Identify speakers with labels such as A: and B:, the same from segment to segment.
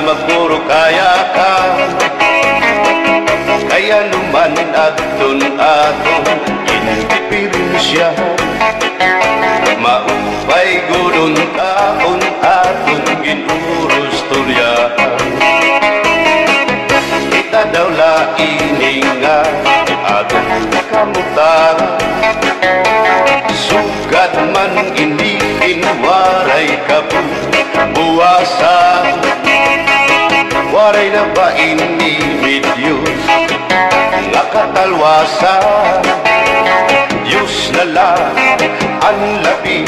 A: magpuro kaya ka. Kaya naman aton indiferensya, maupay gudon taon aton ginurus turyahan. Kita daw laini nga aton kamutaran, sugat man ini waray kabuwasan. Waray na ba ini Diyos nga katalwasan? Diyos na lang ang labi,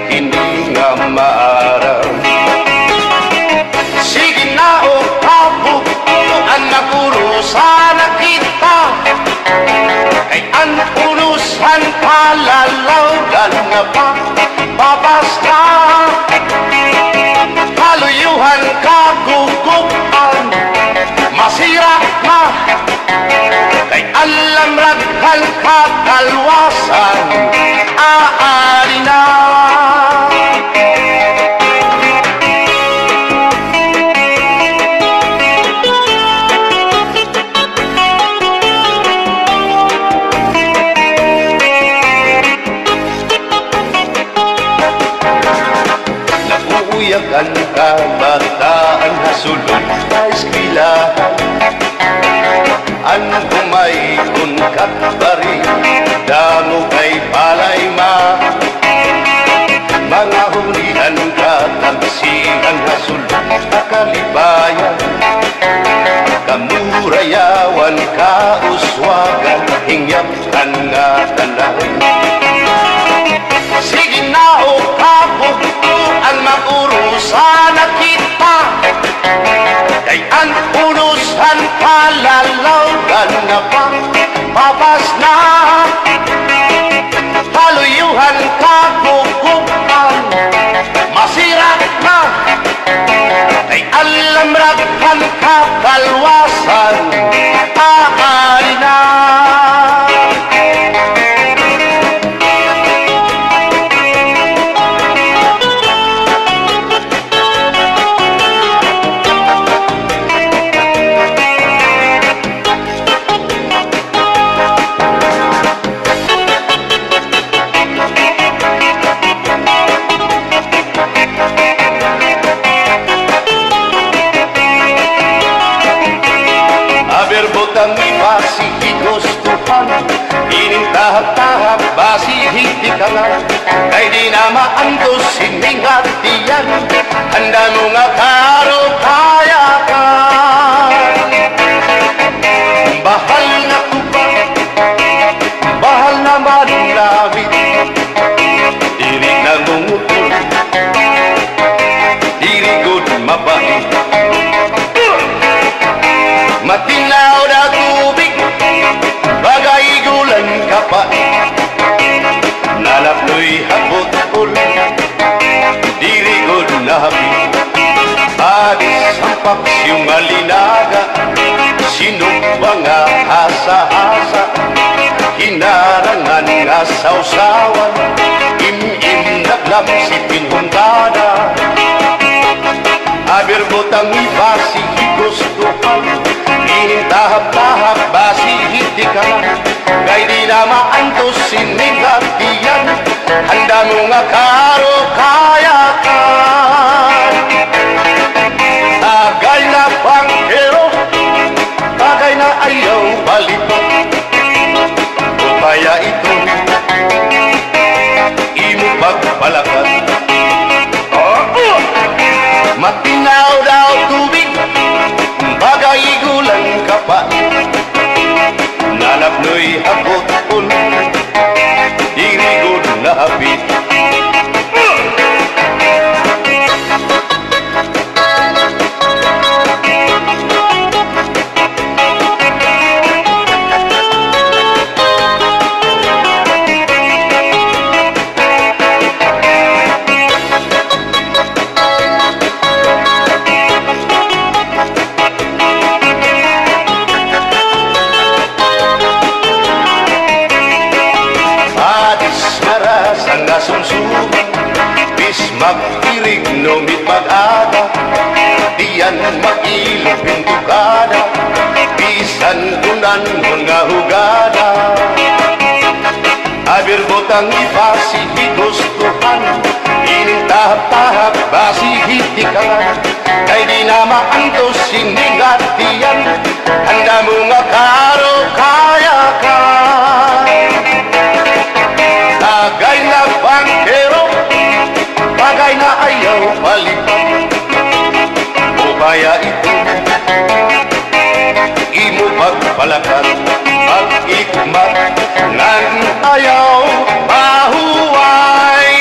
A: hindi nga maaraw. Sige na o kabukuan na kurusan na kita, kay ang unusan palalawgan nga pa babasta. Kaluyuhan kagugupan, masira ka, kay alam raghal kakalwasan, aari na. Nabuuyagan ka, bataan hasulod na eskwelahan. Ang bumaikon ka't bari, damo kay palay ma. Mga hulihan ka, tagsihan hasulod na kalibayan. Kamurayawan ka, uswagan, hingyapkan nga tanan. Sige na o kabukuan makurusan na kita, kay ang unusan palalawgan na pa babas na. Kaluyuhan kagugupan, masira na, kay alam raghal kakalwasan, aari na. Butang ibasi higustuhan, inintahap-tahap basi higdikanan, kay di na maantos siningatiyan, handa mo nga karo kayakan. Bahal na kuba, bahal na manlawit, diri na gungutol, diri good mabait. Matinaw na tubig, bagay gulan kapait, nalapnoy hapot-pul, dirigod na hapit. Agis ang paksyong alinaga, sinumba nga hasa-hasa, hinarangan nga sausawan, im-im naglamsipin hundada. Aber butang ibasi higustuhan, inintahap-tahap basi higdikanan, kay di na maantos sinigatiyan, handa mo nga karo kayakan. Tagay na pangkero, tagay na ayaw balito, upaya ito imo pagpalakan. Matinaw daw tubig, bagay gulang kapait, nalapnoy hapot-pul, dirigod na hapit. pintukada bisan kunan nga hugada abir botang ipasi higustuhan inintahap-tahap basi hitikalan kay di na maantos sinigatian handa mo nga karo kaya ka tagay na bangkero bagay na ayaw palitan o kaya ito imo pagpalakan pag-ikmat nan ayaw mahuway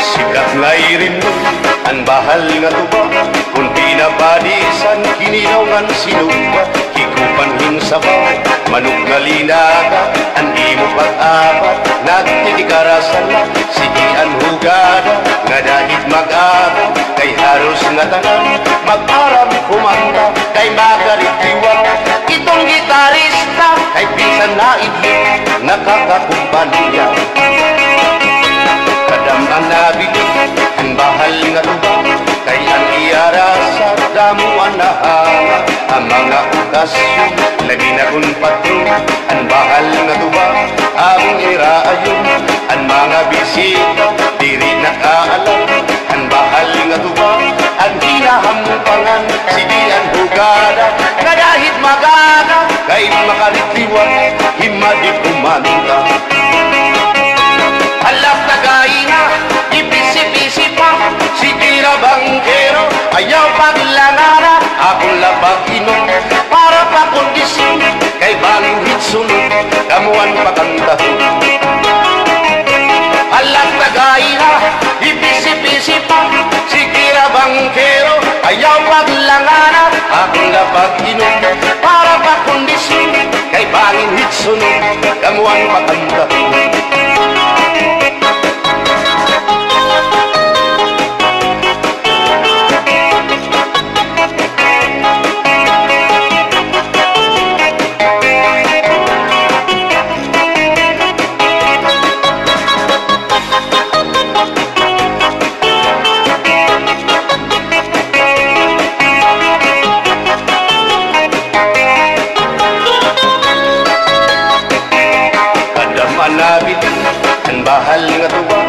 A: sikat ngairin mo ang bahal nga tuba kung pinapadisan kinilawan sinuba hikupanhin sabaw manok nga linaga ang imo pag-apat nagtitikarasan na sige ang hugada nga dahit mag-aga kay haros nga tanan mag-aram kumanta kay magaritiwan itong gitarista kay bisan na idlit nakakakumpanya kadam ang nabili ang bahal nga tuba kay ang iyara sa damuan na hanga ang mga okasyon labi na kung patro ang bahal nga tuba ang iraayon ang mga bisita diri nakaalam ang bahal nga tuba ang hinahampangan sige ang hugada nga dahit magaga kay makaritiwan himadi kumanta halap tagay na ipisi-pisi pa sige na bangkero ayaw paglangara akong labag inom para pa kondisyon kay baluhit sunod kamuan pakantahon halap tagay na ipisi-pisi pa sige na bangkero ayaw paglangara akong labag inom para pa kondisyon kay baluhit sunod kamuan pakantahon bahal nga tuba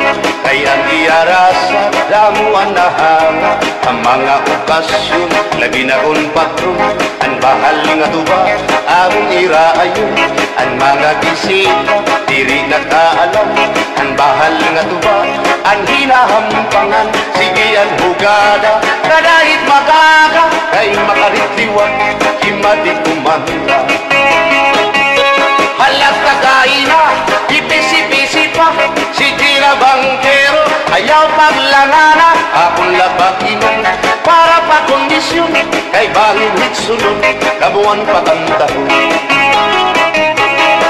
A: kay ang iyara sa damuan na hanga ang mga okasyon labi na kung patro ang bahal nga tuba ang iraayon ang mga bisita diri nakaalam ang bahal nga tuba ang hinahampangan sige ang hugada na dahit magaga kay makaritiwan himadi kumanta halap tagay na ipisi-pisi pa sige na bangkero ayaw paglangana akong labag inom para pa kondisyon kay baluhit sunod kabuan pakantahon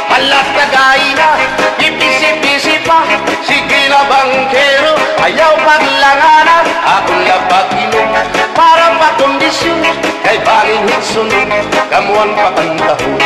A: halap tagay na ipisi-pisi pa sige na bangkero ayaw paglangana akong labag inom para pa kondisyon kay baluhit sunod kabuan pakantahon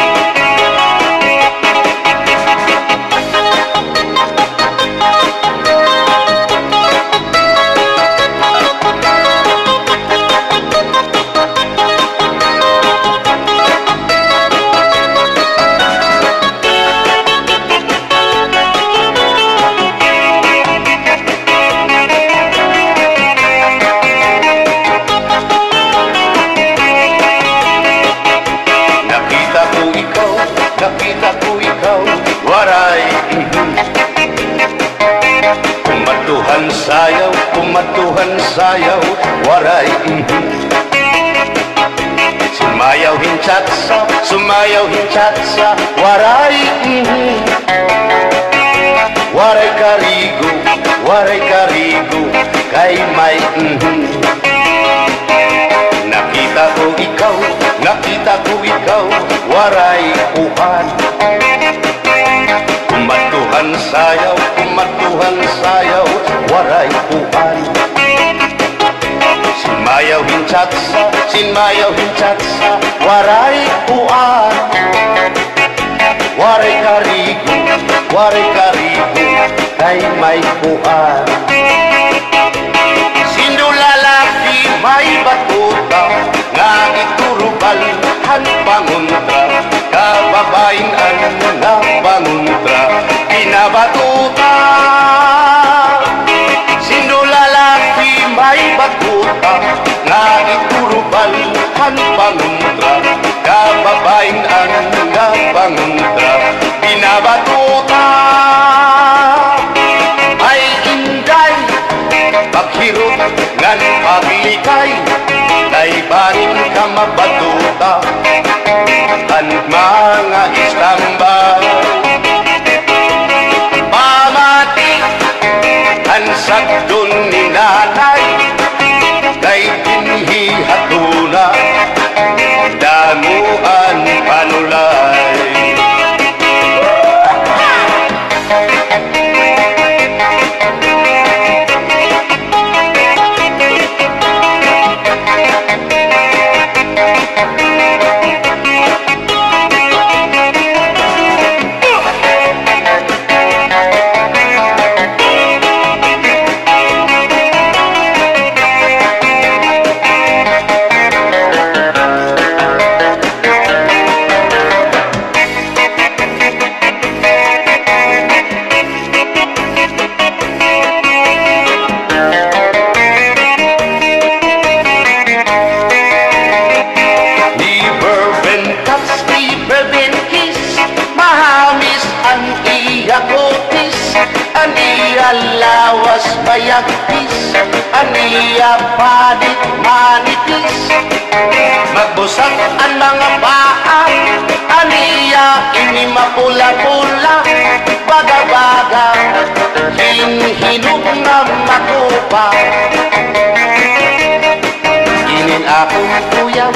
A: nakita ko ikaw, waray kumatuhan sayaw, waray sumayaw hinchatsa, waray waray karigo, kay may nakita ko ikaw, waray uhan kumatuhan sayaw, waray uhan Mayaw hinchatsa, sin mayaw hinchatsa, waray uan. Waray karigo, kay may uan. Sino lalaki may batuta, nga iturubal han panguntra, kababain ang nga panguntra, pinabatuta. Sino lalaki may batuta, nga iturubal han panguntra, kababain ang nga panguntra, pinabatuta. Ay inday paghirot ngan paglikay, naibanin ka mabatuta kan mga istambay. Pamati ang sagdon ni nanay, kay dinhi hatuna damuan panulay. Lawas bayagtis, aniya panit manitis, magbusag ang mga paa, aniya ini mapula-pula, baga-baga, hinhinog na makupa. Inin akong kuya,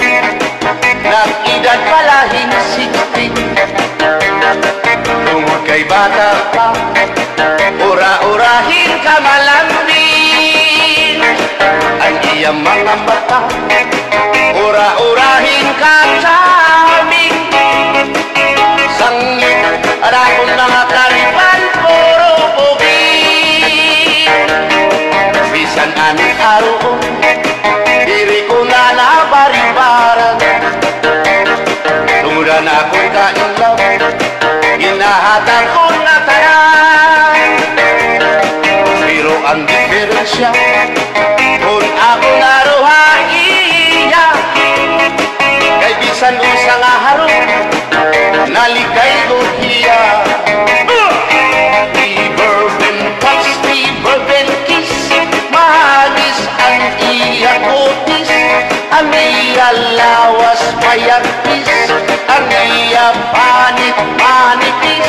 A: nag-edad pala hinsiksik, tungod kay bata pa, ura-urahin ka malambing ang iyang mga mata, ura-urahin ka saming sangit at akong mga karipan puro pugi. Bisan aning araw diri ko na nabaribaran, tumudan ako'y kainlaw, ginahatan ko na tayan. Pero ang diferensya, kung ako naruhaiya, kay bisan usang aharong, naligay ko hiya. Di-bourbon touch, di-bourbon kiss, mahagis ang iya kutis, ang iya lawas mayagpis, ang iya panit manitis,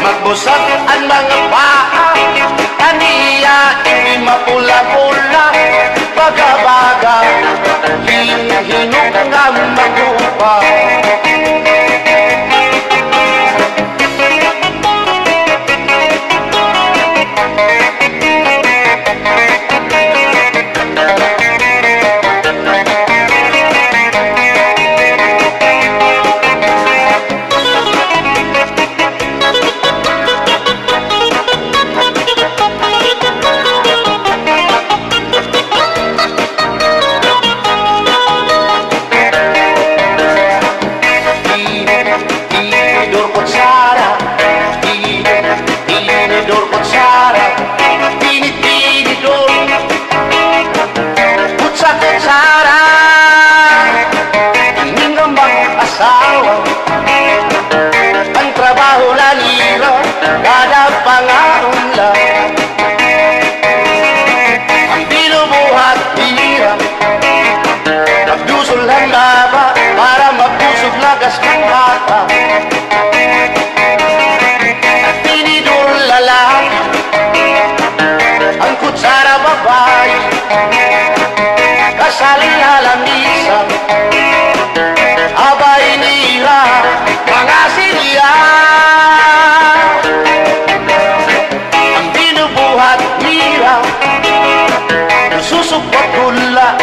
A: magbusag ang mga paa, aniya ini mapula-pula, baga-baga, hinhinog nga magupa. Ang trabaho na nila, kada pangaunla, ang binubuhat hirap, nagdusol ang laba para mapusog lagas ng bata. At tinidor lalaki, ang kutsara babae, kasaling halamisan, abay nila mga silya. Ang binubuhat nila, susupot hula,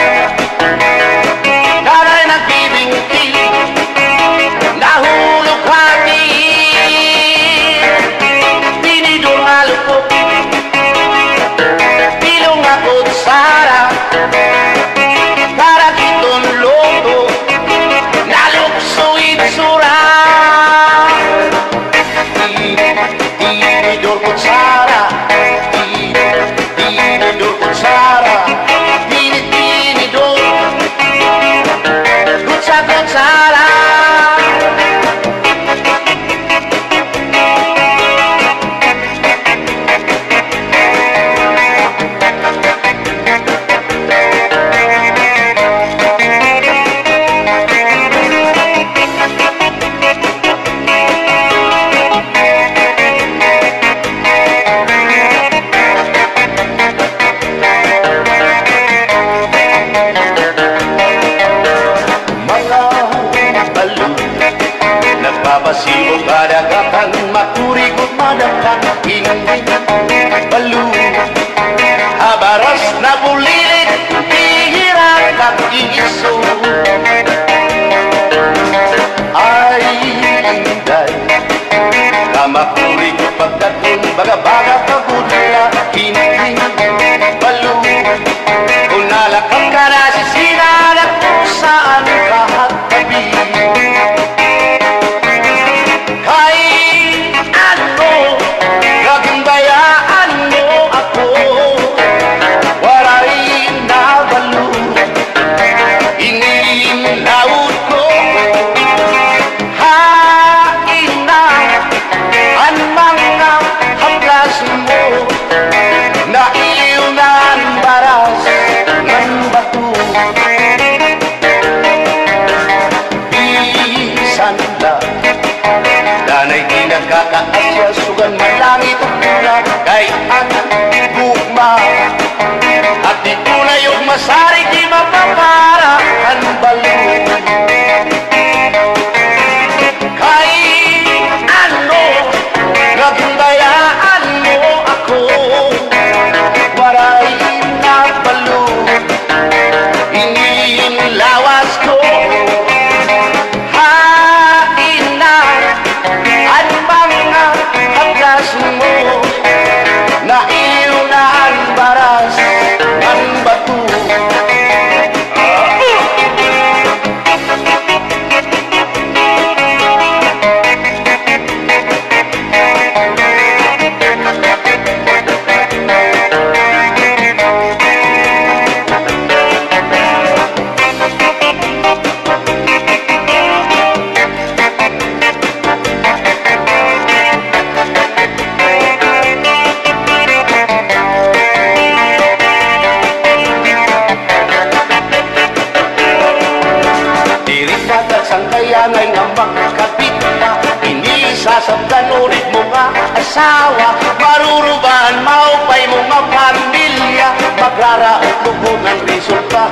A: yangay nga magkabit ka. Inisasabdan ulit mo nga asawa, marurubahan maupay mo nga pamilya, magraraot lubog ang resulta.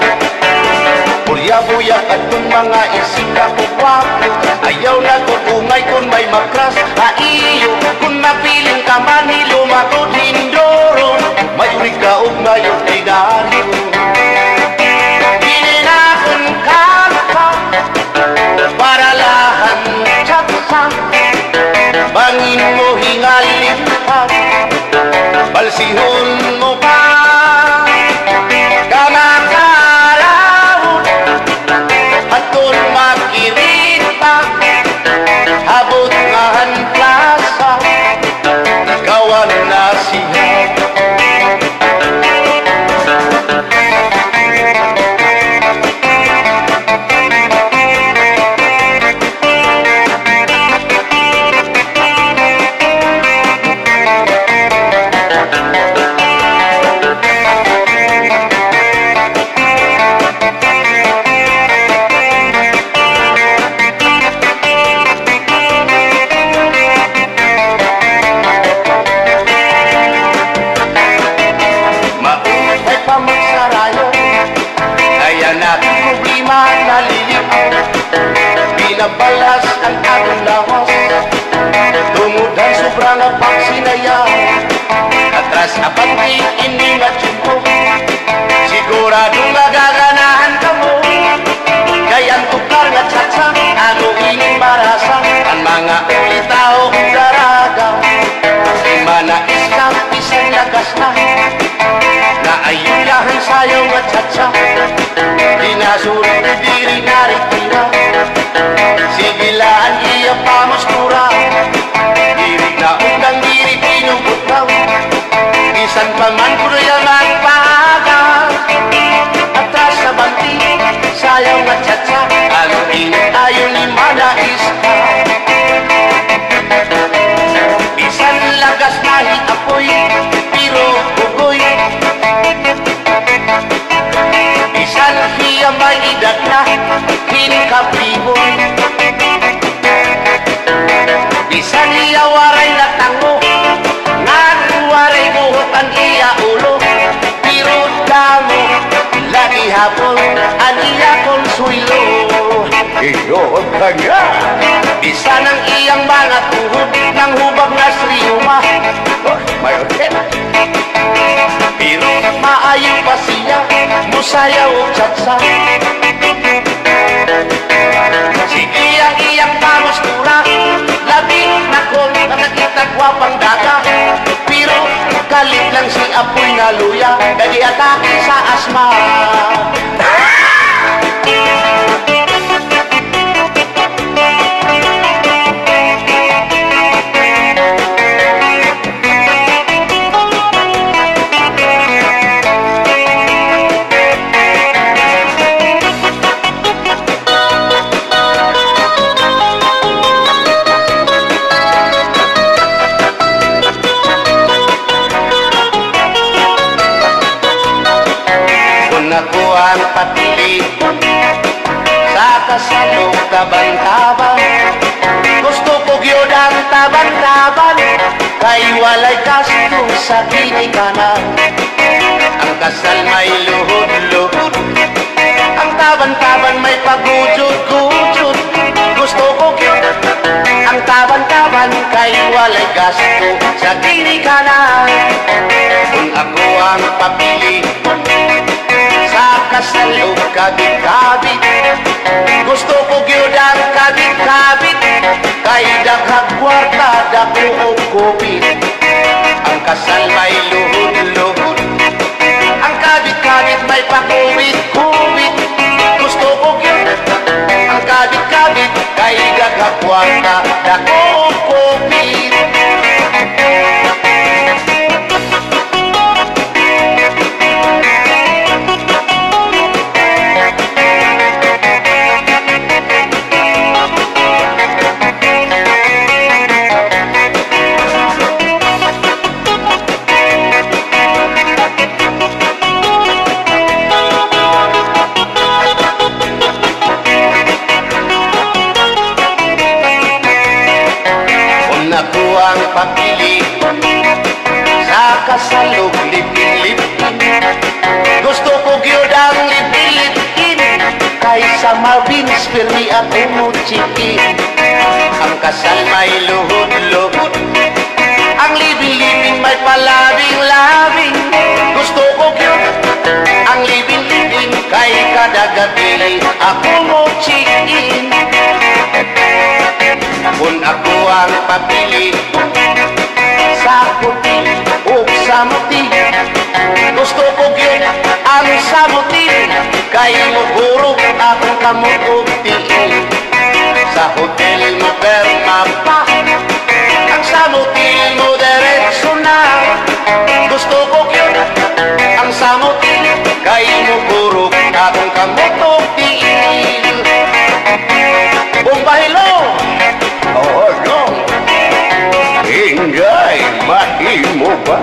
A: Bulya-buyak at kung mga isip na kukwapo, ayaw na kukungay kung may makras iyo. Kung napiling ka man hilumakot hindoro, may urig ka o ngayon dinaryo. Pininakon ka para lahan tsatsa, bangin mo hingalin ka, balsihon mo pa. Habot ngahan plaza, kawan na siya. Binabalas ang aking lawas, tumudan sobrang pagsinaya. Atras abang iningat ko, siguradong magaganahan ka mo. Kayang tukar nga tsatsa, ano ining marasa, ang mga ulitao daraga. Di manais ka, isang lagas na ayulahan sa'yo nga tsatsa. Dinasuri na diri naritira, sigilaan iya pamustura. Diri na undang diri pinubutaw, isan pa man kuya magpaga. Atras na banti, sayaw nga tsatsa, ano ayaw ni manais ka. Bisan lagas nahi apoy, pero bugoy. Bisan hiya may idag na, hinkapriboy. Bisan hiya waray na tango, waray buhok ang iya ulo. Pero damo, lagi hapon, ang iya konsuelo. Iyon ka nga. Bisan ang iyang mga tuhod, ng hubag na sriyuma. May hotel. Pero maayaw pa siya, musayaw o tsatsa. Sige ang iyang pamustura, labing na kong nakakita gwapang daga. Pero kalit lang si apoy na luya, dali atake sa asma. Ako ang papili sa kasalong taban-taban, gusto ko yun ang taban-taban, kay walay gasto sa kinikanan. Ang kasal may luhod-luhod, ang taban-taban may pagujud-gujud. Gusto ko yun ang taban-taban, kay walay gasto sa kinikanan. Kung ako ang papili sa kasalo kabit-kabit, gusto ko gyud ang kabit-kabit, kay daghang kwarta dako og kupit. Ang kasal may luhod-luhod, ang kabit-kabit may pakubit-kubit. Gusto ko gyud ang kabit-kabit, kay daghang kwarta dako og kupit. ang papili sa kasalog lipin-lipin. Gusto ko gyud ang lipin-lipin kaysa Marvin's Permi at Chicken. Ang kasal may luhod-luhod, ang libin-libin may palabing-labing. Gusto ko gyud ang libin-libin kay kada gabi ako mo chicken. Kung ako ang papili sa puti o sa muti, gusto ko gyud ang samuti kay mugurog akong kamot og tiil. Sa hotel mo perma pa, ang samuti mo diretso na. Gusto ko gyud ang samuti kay mugurog akong kamot og tiil. Bumbahilo! Oh no! Ingay, mahimo ba?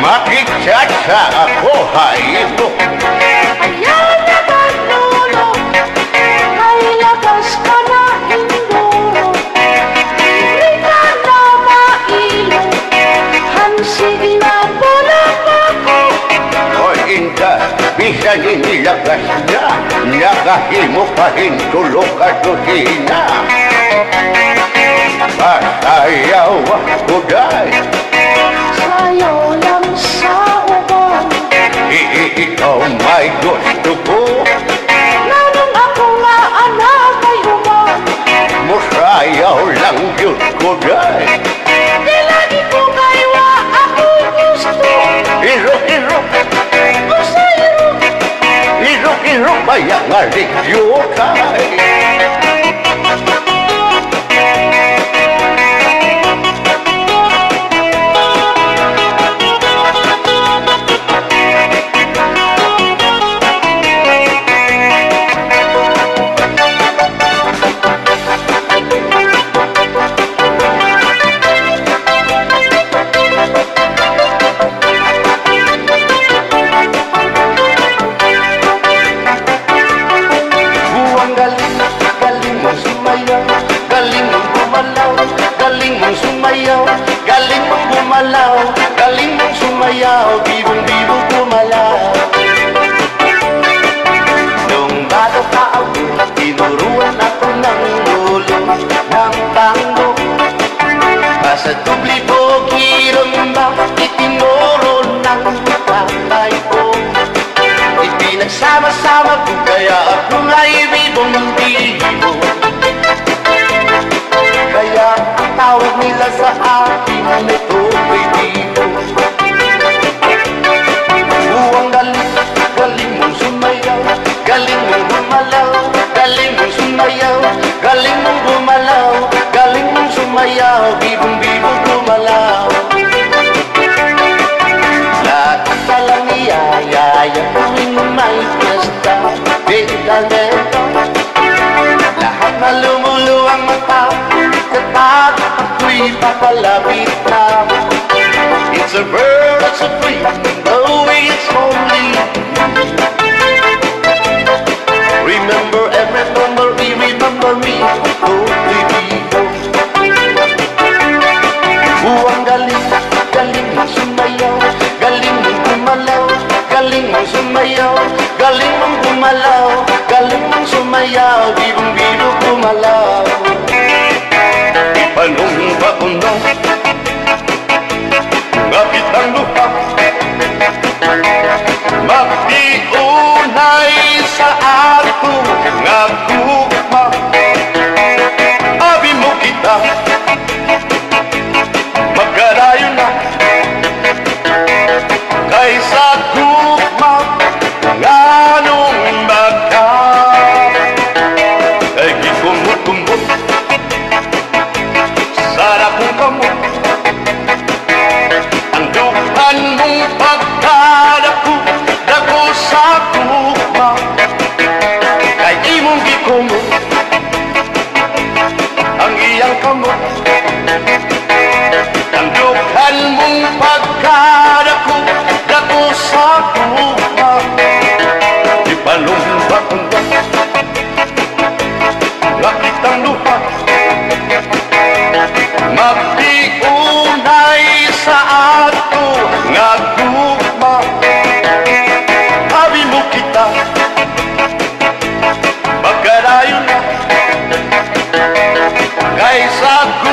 A: Makiktsatsa ako haymo.
B: Ayaw na ba, lolo? May lakas ka na indoro. Hindi ka na mailo. Hansig na bulang ako.
A: O inda, bisan inilagas na, nakahimo pa hintulog ka tusina. Pasayaw ako dahil
B: Sayo lang sa uban.
A: ikaw may gusto ko.
B: Nanong ako nga anak ay uban.
A: Musayaw lang yun ko dahil
B: Di lagi ko kaywa ako gusto.
A: Irok-irok,
B: Gusto iro.
A: irok-irok, bayang nga ligyo kay. Galing mong sumayaw, bibong-bibong gumalaw. Nung bago pa ako, tinuruan ako ng lolo ng tango. Sa dubli bogi rumba, itinuro ng tatay ko. Ipinagsama-sama ko, kaya ako nga'y bibong-bibong. Kaya ang tawag nila sa akin nito ay Bibo. Buwang galing, galing mong sumayaw, galing mong gumalaw, galing mong sumayaw, galing mong gumalaw, galing mong sumayaw, bibong-bibong gumalaw. Lahat ka lang iyayaya tuwing may pesta, biglalento. Lahat na lumuluwang mata kapag ako'y papalapit na. It's a bird that's a free, though it's only. Remember and remember me, remember me, oh baby. Buwang galing, galing mong sumayaw, galing mong gumalaw, galing mong sumayaw, galing mong gumalaw, galing mong sumayaw, bibong-bibong gumalaw. Ipanong baunong, ngapit ang lupa, magdiunay sa ato nga gugma. Abi mo kita, magkarayo na, kaysa gugma nganong magka. Ay gikumot-kumot, sarap kong kamot. Ang dukan mong pagkadako, dako sa gugma. Kay imong gikumot, ang iyang kamot. Ang dukan mong pagkadako, dako sa gugma. Ipalumba-lumba, ngapit ang lupa, magdi ay sa